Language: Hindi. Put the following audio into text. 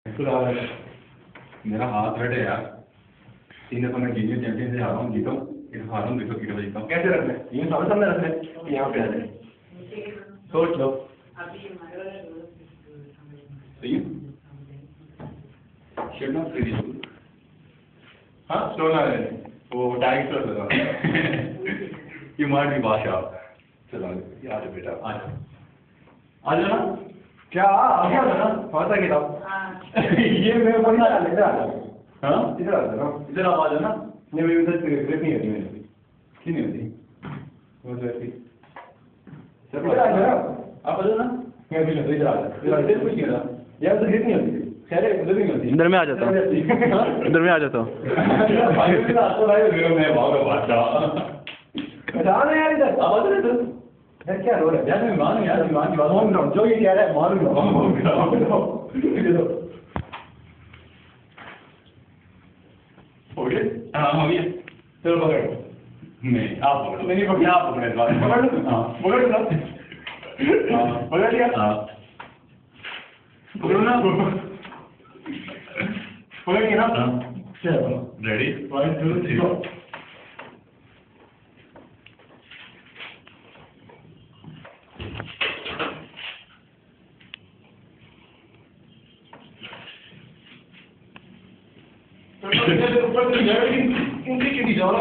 मेरा हाथ हट है यार। 3 दफा मैं जूनियर चैंपियन से हारा हूँ, जीता हूँ, फिर हारा हूँ, देखो कितना जीता हूँ। कैसे रखना है? ये सामने रखना है, यहाँ पे आ जाए। सोच लो। सही है? शेड ना फ्री दीजिए। हाँ, स्टोन आ रहे हैं। वो टैग कर दो। ये मार भी बादशाह। चलो, आ जाओ बेटा, आ जाओ। आ जाओ ना। क्या आ गया था ना? पता किताब। ये मेरे को नहीं लेकर आ जाओ। हाँ? इधर आ जाओ ना। इधर आ जाओ ना। नहीं मेरी उधर ग्रिप नहीं होती मेरी। क्यों नहीं होती? वो तो ऐसी। इधर आ जाओ ना। आप आ जाओ ना। मैं भी इधर आ जाओ। इधर कुछ नहीं होता। यार उधर ग्रिप नहीं होती। खैर उधर भी नहीं होती। इधर में आ जाता हूँ। इधर में आ जाता हूँ। भाई मेरे साथ तो भाई मैं भागा बादशाह। बता ना यार इधर। आप आ जाओ इधर। यार क्या रो रहा है? यार मैं मानूं यार, मान की बात मान रहा हूँ। जो ये कह रहा है मानूंगा। हो गया? हाँ हो गया। चलो पकड़ो। नहीं आप पकड़ो। नहीं पकड़ो, आप पकड़ो इस बार। पकड़ लो। हाँ पकड़ लो। हाँ पकड़ लिया। हाँ पकड़ो ना। पकड़ लिया ना। हाँ चलो रेडी 1 2 3 गो। ऊपर से जाओ, लेकिन जाओ।